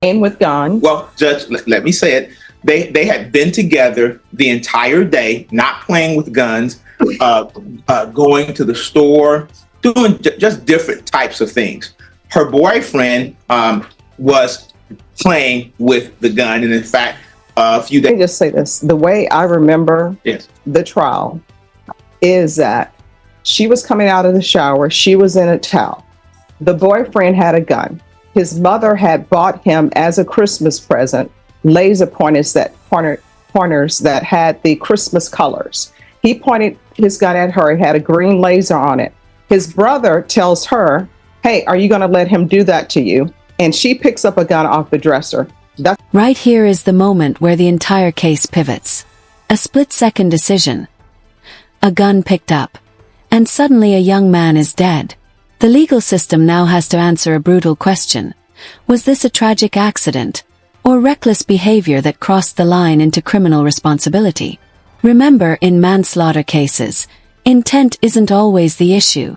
with gun. Well, Judge, let me say it. They had been together the entire day, not playing with guns, going to the store, doing just different types of things. Her boyfriend was playing with the gun, and in fact, a few days. Let me just say this: the way I remember the trial is that she was coming out of the shower. She was in a towel. The boyfriend had a gun. His mother had bought him as a Christmas present laser pointers that had the Christmas colors. He pointed his gun at her. It had a green laser on it. His brother tells her, "Hey, are you going to let him do that to you?" And she picks up a gun off the dresser. Right here is the moment where the entire case pivots. A split-second decision. A gun picked up. And suddenly a young man is dead. The legal system now has to answer a brutal question. Was this a tragic accident, or reckless behavior that crossed the line into criminal responsibility? Remember, in manslaughter cases, intent isn't always the issue.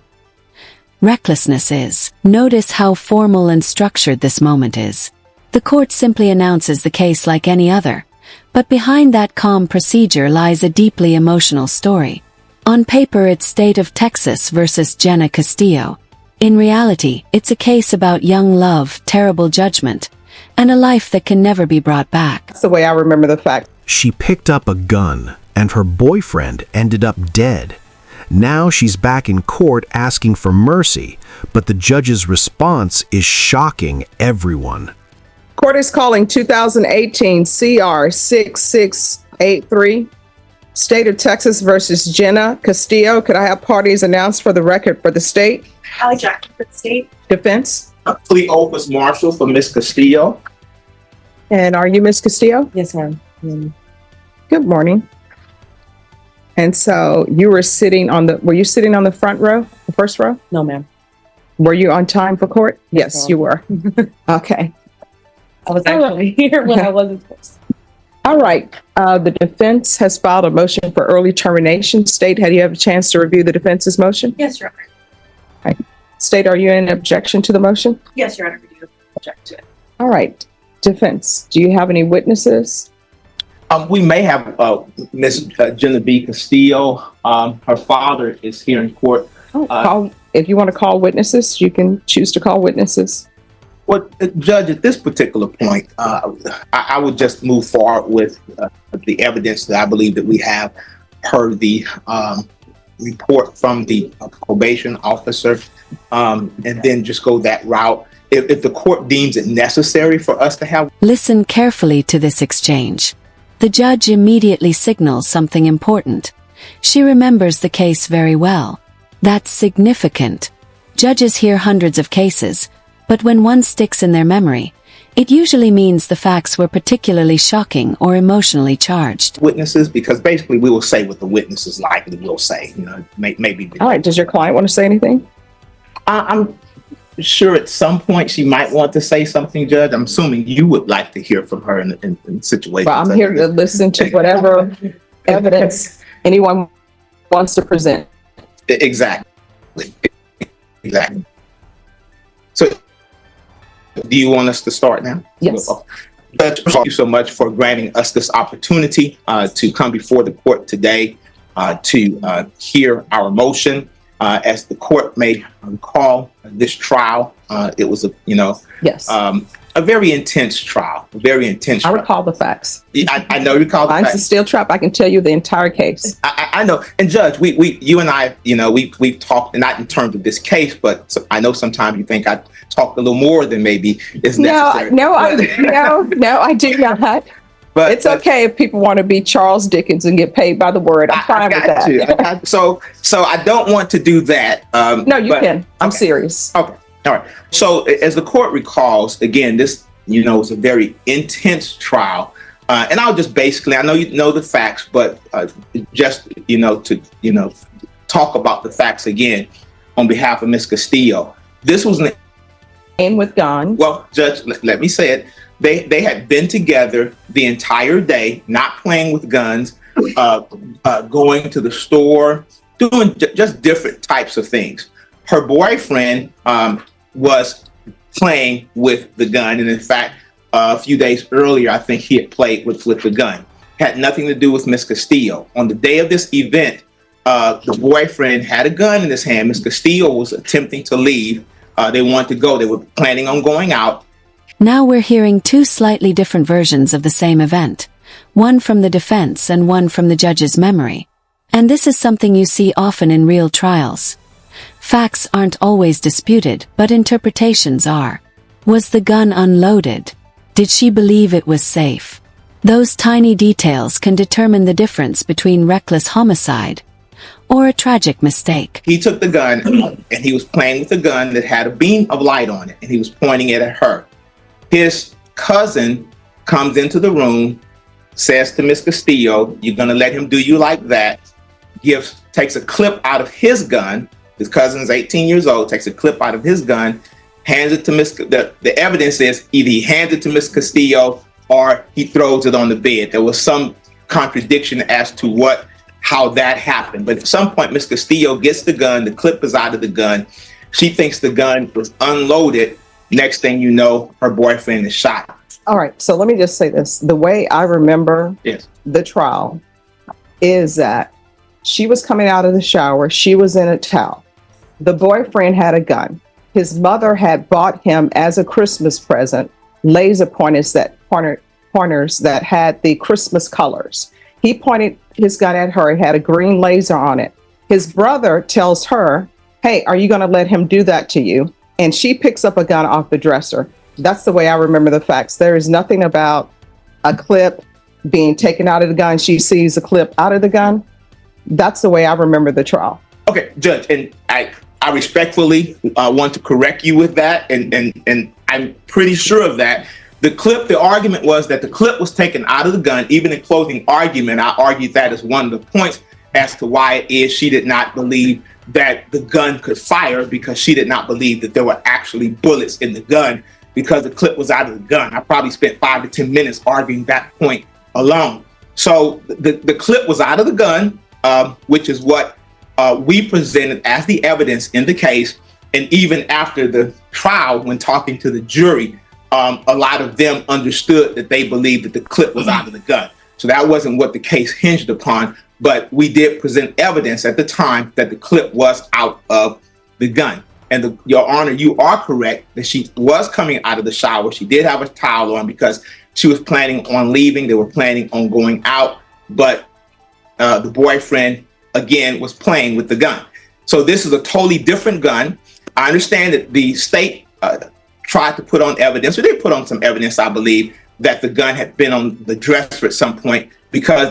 Recklessness is. Notice how formal and structured this moment is. The court simply announces the case like any other, but behind that calm procedure lies a deeply emotional story. On paper, it's State of Texas versus Jenna Castillo. In reality, it's a case about young love, terrible judgment, and a life that can never be brought back. That's the way I remember the fact. She picked up a gun, and her boyfriend ended up dead. Now she's back in court asking for mercy, but the judge's response is shocking everyone. Court is calling 2018 CR 6683, State of Texas versus Jenna Castillo. Could I have parties announced for the record for the state? Allie Jackson for the state. Defense. Fleet Office Marshal for Miss Castillo. And are you Miss Castillo? Yes, ma'am. Good morning. And so you were sitting on the front row, the first row? No, ma'am. Were you on time for court? Yes, ma'am. you were. Okay. I was actually here when I wasn't supposed to. All right. The defense has filed a motion for early termination. State, had you have a chance to review the defense's motion? Yes, Your Honor. Okay. State, are you in objection to the motion? Yes, Your Honor, we do object to it. All right. Defense, do you have any witnesses? We may have Miss Genevieve Castillo. Her father is here in court. If you want to call witnesses, you can choose to call witnesses. Well, Judge, at this particular point, I would just move forward with the evidence that I believe that we have per the report from the probation officer, and then just go that route. If the court deems it necessary for us to have. Listen carefully to this exchange. The judge immediately signals something important. She remembers the case very well. That's significant. Judges hear hundreds of cases, but when one sticks in their memory, it usually means the facts were particularly shocking or emotionally charged. Witnesses, because basically we will say what the witnesses likely will say. Maybe. All right. Does your client want to say anything? I'm sure at some point she might want to say something, Judge. I'm assuming you would like to hear from her in situations. Well, I'm here to listen to whatever evidence anyone wants to present. Exactly. So, do you want us to start now? Yes. Judge, thank you so much for granting us this opportunity to come before the court today to hear our motion. As the court may recall, this trial, it was a very intense trial. I recall the facts. I know you recall the facts. Mine's a steel trap. I can tell you the entire case. I know. And Judge, you and I, we've talked, not in terms of this case, but I know sometimes you think I talked a little more than maybe is necessary. No, I do not. But it's okay if people want to be Charles Dickens and get paid by the word. I'm fine with that. So I don't want to do that. No, you can. I'm serious. Okay. All right. So as the court recalls, again, this, was a very intense trial. And I'll just basically, I know you know the facts, but just, to talk about the facts again on behalf of Ms. Castillo. This was an with guns. Well, Judge, let me say it. They had been together the entire day, not playing with guns, going to the store, doing just different types of things. Her boyfriend was playing with the gun, and in fact, a few days earlier, I think he had played with the gun. Had nothing to do with Miss Castillo. On the day of this event, the boyfriend had a gun in his hand. Miss Castillo was attempting to leave. They wanted to go. They were planning on going out. Now we're hearing two slightly different versions of the same event, one from the defense and one from the judge's memory. And this is something you see often in real trials. Facts aren't always disputed, but interpretations are. Was the gun unloaded? Did she believe it was safe? Those tiny details can determine the difference between reckless homicide or a tragic mistake. He took the gun and he was playing with the gun that had a beam of light on it, and he was pointing it at her. His cousin comes into the room, says to Miss Castillo, "You're going to let him do you like that?" Takes a clip out of his gun. His cousin's 18 years old, takes a clip out of his gun, hands it to the evidence is either he hands it to Miss Castillo or he throws it on the bed. There was some contradiction as to how that happened. But at some point, Miss Castillo gets the gun, the clip is out of the gun. She thinks the gun was unloaded. Next thing you know, her boyfriend is shot. All right. So let me just say this. The way I remember the trial is that she was coming out of the shower. She was in a towel. The boyfriend had a gun. His mother had bought him as a Christmas present laser pointers that had the Christmas colors. He pointed his gun at her. It had a green laser on it. His brother tells her, "Hey, are you going to let him do that to you?" And she picks up a gun off the dresser. That's the way I remember the facts. There is nothing about a clip being taken out of the gun. She sees a clip out of the gun. That's the way I remember the trial. Okay, Judge, and I respectfully want to correct you with that, and I'm pretty sure of that. The argument was that the clip was taken out of the gun. Even in closing argument, I argued that as one of the points as to why it is she did not believe that the gun could fire, because she did not believe that there were actually bullets in the gun because the clip was out of the gun. I probably spent 5 to 10 minutes arguing that point alone. So the clip was out of the gun, which is what we presented as the evidence in the case. And even after the trial, when talking to the jury, a lot of them understood that they believed that the clip was out of the gun. So that wasn't what the case hinged upon, but we did present evidence at the time that the clip was out of the gun. And Your Honor, you are correct that she was coming out of the shower. She did have a towel on because she was planning on leaving. They were planning on going out, but the boyfriend, again, was playing with the gun. So this is a totally different gun. I understand that the state tried to put on evidence, or they put on some evidence, I believe, that the gun had been on the dresser at some point because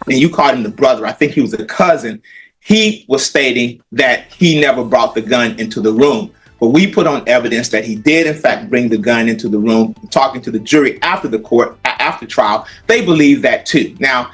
and you called him the brother, I think he was a cousin, he was stating that he never brought the gun into the room. But we put on evidence that he did, in fact, bring the gun into the room. Talking to the jury after trial, they believe that too. Now,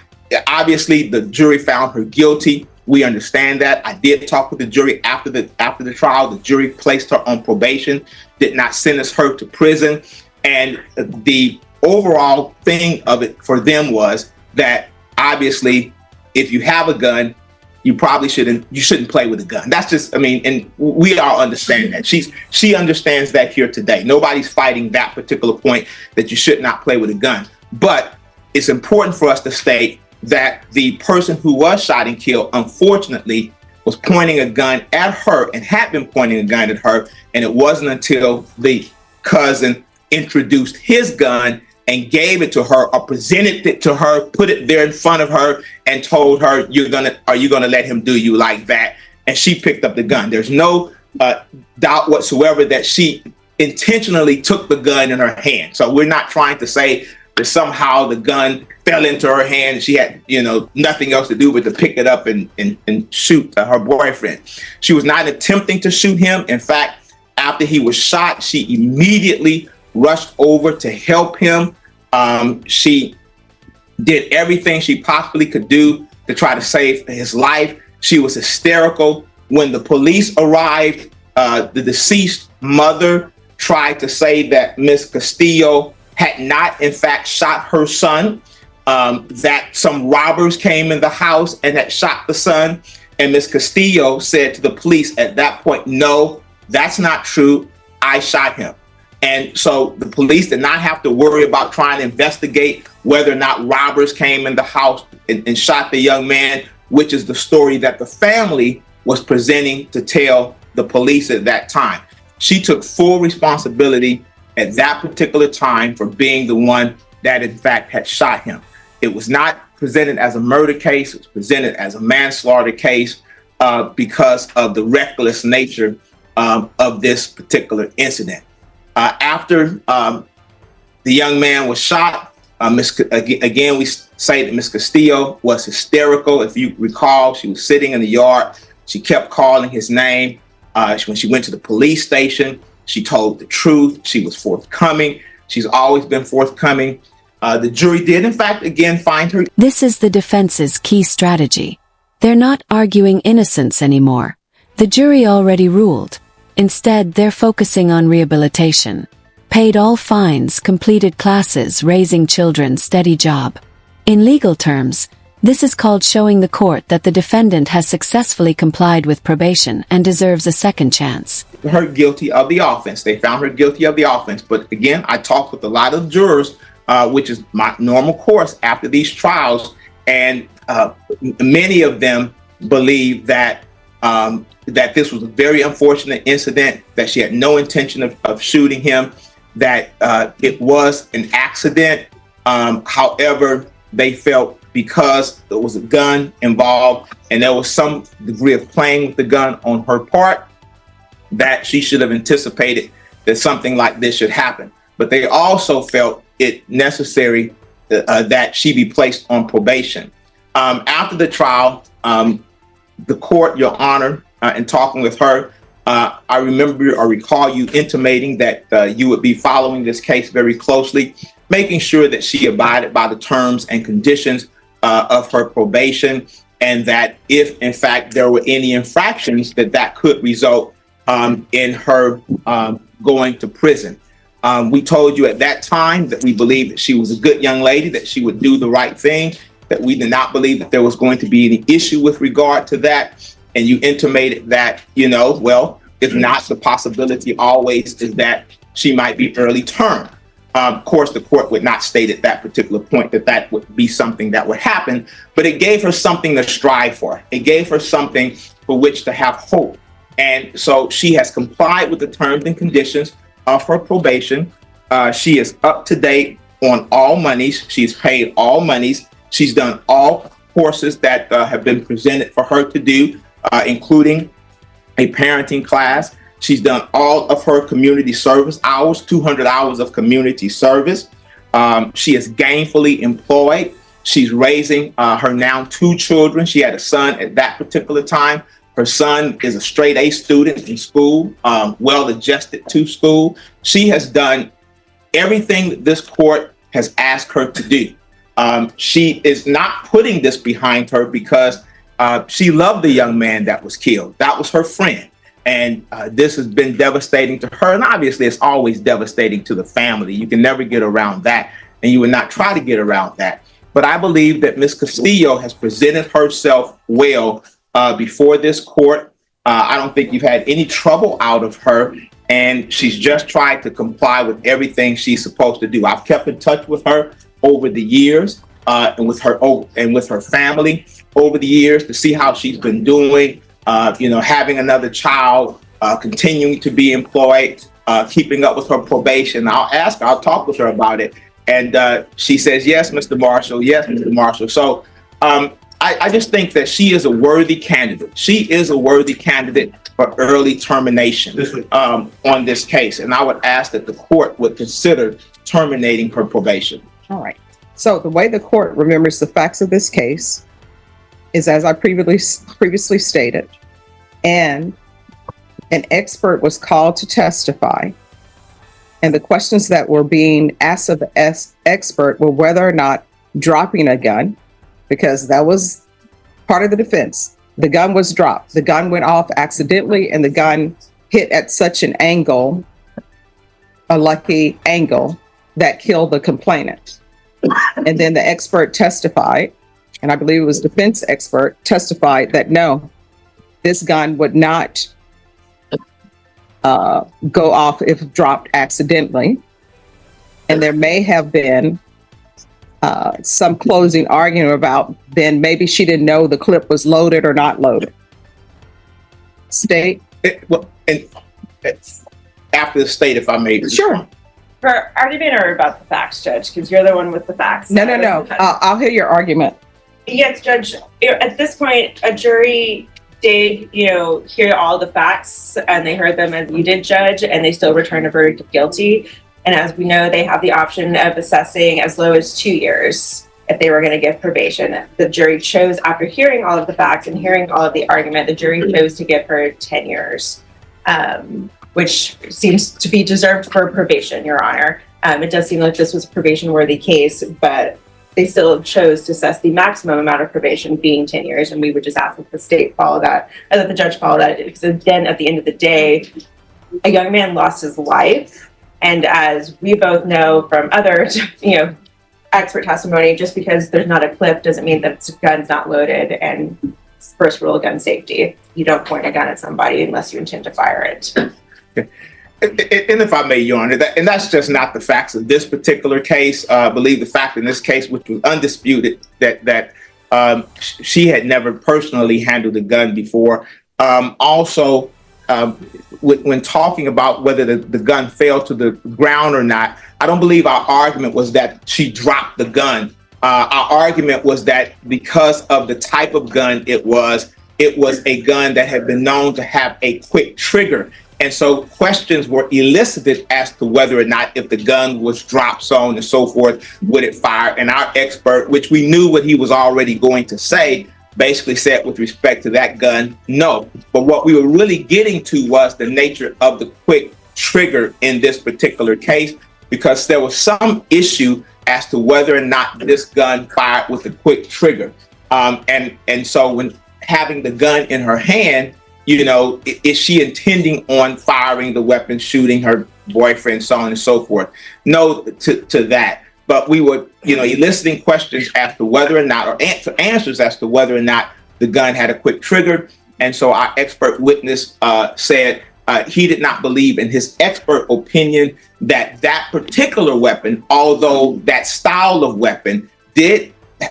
obviously, the jury found her guilty. We understand that. I did talk with the jury after the trial. The jury placed her on probation, did not sentence her to prison. And the overall thing of it for them was that obviously, if you have a gun, you shouldn't play with a gun. That's just, and we all understand that. She understands that here today. Nobody's fighting that particular point that you should not play with a gun. But it's important for us to state that the person who was shot and killed, unfortunately, was pointing a gun at her and had been pointing a gun at her. And it wasn't until the cousin introduced his gun and gave it to her or presented it to her, put it there in front of her and told her, are you gonna let him do you like that? And she picked up the gun. There's no doubt whatsoever that she intentionally took the gun in her hand. So we're not trying to say that somehow the gun fell into her hand and she had, nothing else to do but to pick it up and shoot her boyfriend. She was not attempting to shoot him. In fact, after he was shot, she immediately rushed over to help him. She did everything she possibly could do to try to save his life. She was hysterical. When the police arrived, the deceased mother tried to say that Miss Castillo had not, in fact, shot her son, that some robbers came in the house and had shot the son. And Miss Castillo said to the police at that point, "No, that's not true. I shot him." And so the police did not have to worry about trying to investigate whether or not robbers came in the house and shot the young man, which is the story that the family was presenting to tell the police at that time. She took full responsibility at that particular time for being the one that in fact had shot him. It was not presented as a murder case. It was presented as a manslaughter case because of the reckless nature of this particular incident. After the young man was shot, again, we say that Ms. Castillo was hysterical. If you recall, she was sitting in the yard. She kept calling his name. When she went to the police station, she told the truth. She was forthcoming. She's always been forthcoming. The jury did, in fact, again, find her. This is the defense's key strategy. They're not arguing innocence anymore. The jury already ruled. Instead, they're focusing on rehabilitation. Paid all fines, completed classes, raising children, steady job. In legal terms, this is called showing the court that the defendant has successfully complied with probation and deserves a second chance. Her guilty of the offense. They found her guilty of the offense. But again, I talked with a lot of jurors, which is my normal course after these trials, and many of them believe that that this was a very unfortunate incident, that she had no intention of shooting him, that it was an accident. However, they felt because there was a gun involved and there was some degree of playing with the gun on her part, that she should have anticipated that something like this should happen. But they also felt it necessary that she be placed on probation. After the trial, the court, Your Honor, in talking with her, I remember or recall you intimating that you would be following this case very closely, making sure that she abided by the terms and conditions of her probation, and that if in fact there were any infractions, that could result in her going to prison. We told you at that time that we believed that she was a good young lady, that she would do the right thing, that we did not believe that there was going to be any issue with regard to that. And you intimated that, well, if not, the possibility always is that she might be early term. Of course, the court would not state at that particular point that would be something that would happen, but it gave her something to strive for. It gave her something for which to have hope. And so she has complied with the terms and conditions of her probation. She is up to date on all monies. She's paid all monies. She's done all courses that have been presented for her to do, including a parenting class. She's done all of her community service hours, 200 hours of community service. She is gainfully employed. She's raising her now 2 children. She had a son at that particular time. Her son is a straight A student in school, well-adjusted to school. She has done everything that this court has asked her to do. She is not putting this behind her because she loved the young man that was killed. That was her friend. And this has been devastating to her. And obviously, it's always devastating to the family. You can never get around that. And you would not try to get around that. But I believe that Ms. Castillo has presented herself well before this court. I don't think you've had any trouble out of her. And she's just tried to comply with everything she's supposed to do. I've kept in touch with her over the years and with her family over the years to see how she's been doing. Having another child, continuing to be employed, keeping up with her probation. I'll talk with her about it. And she says, yes, Mr. Marshall. Yes, Mr. Marshall. So I just think that she is a worthy candidate. She is a worthy candidate for early termination on this case. And I would ask that the court would consider terminating her probation. All right. So the way the court remembers the facts of this case is, as I previously stated, and an expert was called to testify. And the questions that were being asked of the expert were whether or not dropping a gun, because that was part of the defense. The gun was dropped. The gun went off accidentally, and the gun hit at such an angle, a lucky angle, that killed the complainant. And then the expert testified, and I believe it was defense expert, testified that no, this gun would not go off if dropped accidentally. And there may have been some closing argument about then maybe she didn't know the clip was loaded or not loaded. State? After the state, if I may. Sure. For argument or about the facts, Judge? Because you're the one with the facts. No. I'll hear your argument. Yes, Judge. At this point, a jury did, hear all the facts, and they heard them as you did, Judge, and they still returned a verdict of guilty. And as we know, they have the option of assessing as low as 2 years if they were going to give probation. The jury chose, after hearing all of the facts and hearing all of the argument, the jury chose to give her 10 years, which seems to be deserved for probation, Your Honor. It does seem like this was a probation-worthy case, but they still chose to assess the maximum amount of probation being 10 years, and we would just ask that the state follow that, and that the judge follow that, because then at the end of the day, a young man lost his life. And as we both know from other, expert testimony, just because there's not a clip doesn't mean that the gun's not loaded. And first rule of gun safety, you don't point a gun at somebody unless you intend to fire it. And if I may, Your Honor, and that's just not the facts of this particular case. I believe the fact in this case, which was undisputed, that she had never personally handled a gun before. Also, when talking about whether the gun fell to the ground or not, I don't believe our argument was that she dropped the gun. Our argument was that because of the type of gun it was a gun that had been known to have a quick trigger. And so questions were elicited as to whether or not, if the gun was dropped, so on and so forth, would it fire? And our expert, which we knew what he was already going to say, basically said with respect to that gun, no. But what we were really getting to was the nature of the quick trigger in this particular case, because there was some issue as to whether or not this gun fired with a quick trigger. And so when having the gun in her hand, is she intending on firing the weapon, shooting her boyfriend, so on and so forth? No to that. But we were, eliciting questions as to whether or not, or answers as to whether or not the gun had a quick trigger. And so our expert witness said he did not believe, in his expert opinion, that particular weapon, although that style of weapon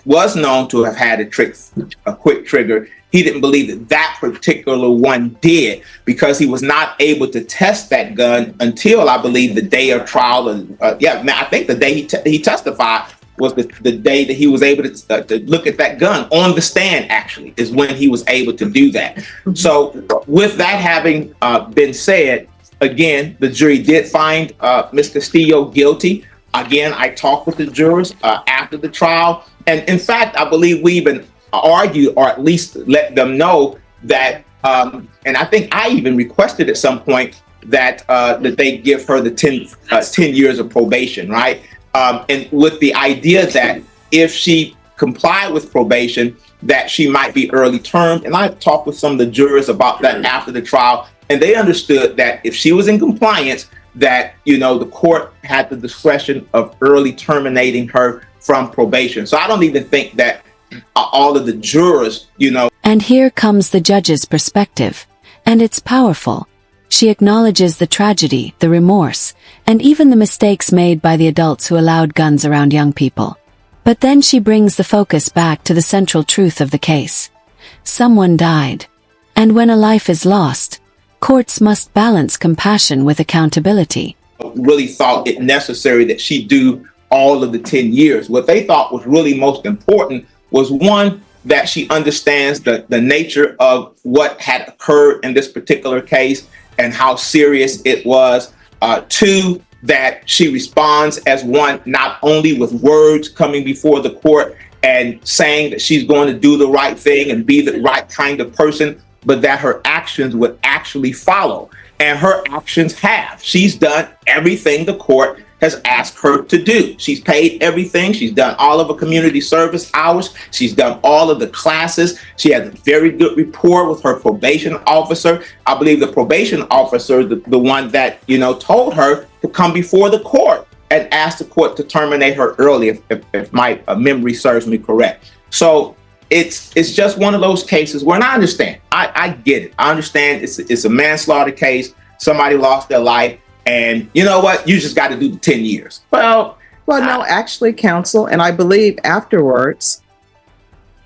was known to have had a quick trigger, he didn't believe that particular one did, because he was not able to test that gun until, I believe, the day of trial. I think the day he testified was the day that he was able to look at that gun on the stand, actually, is when he was able to do that. Mm-hmm. So with that having been said, again, the jury did find Ms. Castillo guilty. Again, I talked with the jurors after the trial. And in fact, I believe we even argued, or at least let them know that, and I think I even requested at some point that they give her the 10 years of probation, right? And with the idea that if she complied with probation, that she might be early termed. And I talked with some of the jurors about that after the trial, and they understood that if she was in compliance, that, the court had the discretion of early terminating her from probation. So I don't even think that all of the jurors, And here comes the judge's perspective, and it's powerful. She acknowledges the tragedy, the remorse, and even the mistakes made by the adults who allowed guns around young people. But then she brings the focus back to the central truth of the case. Someone died. And when a life is lost, courts must balance compassion with accountability. Really thought it necessary that she do all of the 10 years. What they thought was really most important was, one, that she understands the nature of what had occurred in this particular case and how serious it was. Two, that she responds as one, not only with words coming before the court and saying that she's going to do the right thing and be the right kind of person, but that her actions would actually follow. And her actions have. She's done everything the court has asked her to do. She's paid everything. She's done all of her community service hours. She's done all of the classes. She has a very good rapport with her probation officer. I believe the probation officer, the one that, told her to come before the court and ask the court to terminate her early, if my memory serves me correct. So it's just one of those cases where, and I understand, I get it. I understand it's a manslaughter case. somebody lost their life, and you know what? You just got to do the 10 years. Well, no, actually, counsel, and I believe afterwards,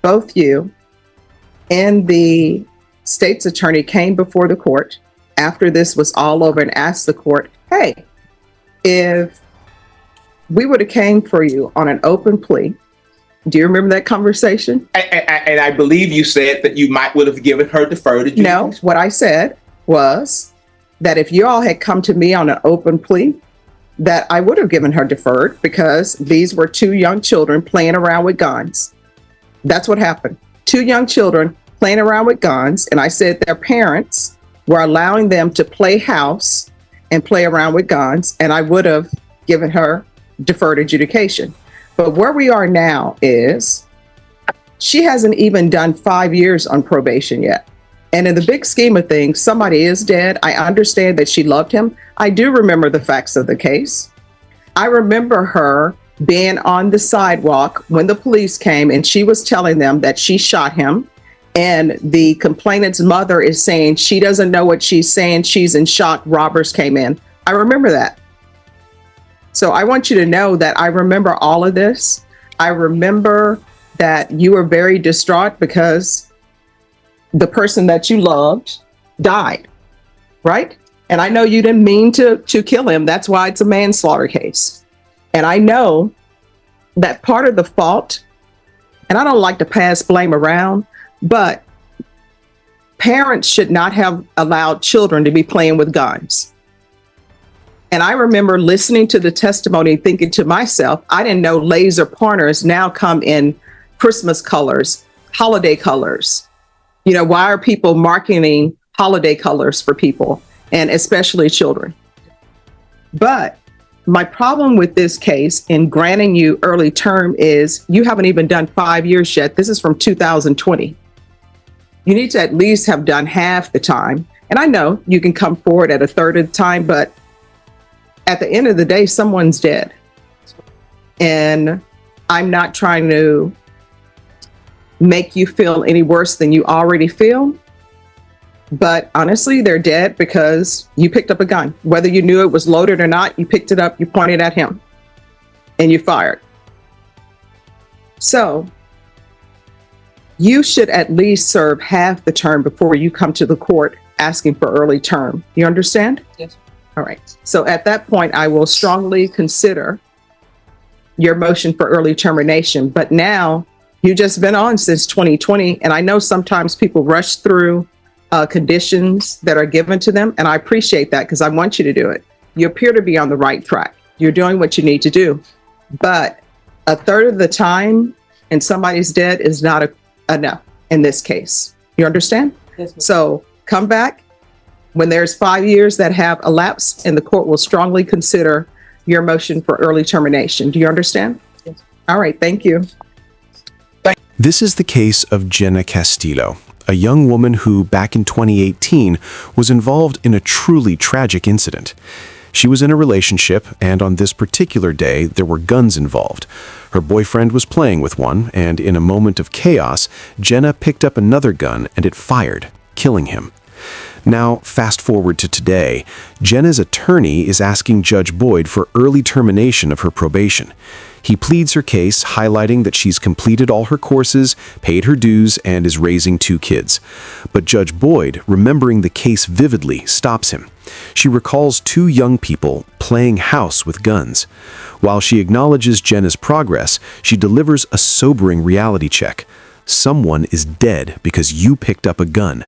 both you and the state's attorney came before the court after this was all over and asked the court, hey, if we would have came for you on an open plea, do you remember that conversation? and I believe you said that you might would have given her deferred adjudication. No, what I said was that if you all had come to me on an open plea, that I would have given her deferred because these were two young children playing around with guns. That's what happened. Two young children playing around with guns, and I said their parents were allowing them to play house and play around with guns, and I would have given her deferred adjudication. But where we are now is she hasn't even done 5 years on probation yet. And in the big scheme of things, somebody is dead. I understand that she loved him. I do remember the facts of the case. I remember her being on the sidewalk when the police came and she was telling them that she shot him. And the complainant's mother is saying she doesn't know what she's saying. She's in shock. Robbers came in. I remember that. So I want you to know that I remember all of this. I remember that you were very distraught because the person that you loved died, right? And I know you didn't mean to kill him. That's why it's a manslaughter case. And I know that part of the fault, and I don't like to pass blame around, but parents should not have allowed children to be playing with guns. And I remember listening to the testimony and thinking to myself, I didn't know laser pointers now come in Christmas colors, holiday colors. You know, why are people marketing holiday colors for people, and especially children? But my problem with this case in granting you early term is you haven't even done 5 years yet. This is from 2020. You need to at least have done half the time. And I know you can come forward at a third of the time, but at the end of the day, someone's dead. And I'm not trying to make you feel any worse than you already feel. But honestly, they're dead because you picked up a gun. Whether you knew it was loaded or not, you picked it up, you pointed at him, and you fired. So you should at least serve half the term before you come to the court asking for early term. You understand? Yes. All right. So at that point, I will strongly consider your motion for early termination. But now you've just been on since 2020. And I know sometimes people rush through conditions that are given to them. And I appreciate that because I want you to do it. You appear to be on the right track. You're doing what you need to do. But a third of the time and somebody's dead is not enough in this case. You understand? Yes, ma'am. So come back when there's 5 years that have elapsed, and the court will strongly consider your motion for early termination. Do you understand? Yes. All right. Thank you. This is the case of Jenna Castillo, a young woman who, back in 2018, was involved in a truly tragic incident. She was in a relationship, and on this particular day, there were guns involved. Her boyfriend was playing with one, and in a moment of chaos, Jenna picked up another gun and it fired, killing him. Now, fast forward to today, Jenna's attorney is asking Judge Boyd for early termination of her probation. He pleads her case, highlighting that she's completed all her courses, paid her dues, and is raising 2 kids. But Judge Boyd, remembering the case vividly, stops him. She recalls 2 young people playing house with guns. While she acknowledges Jenna's progress, she delivers a sobering reality check. Someone is dead because you picked up a gun.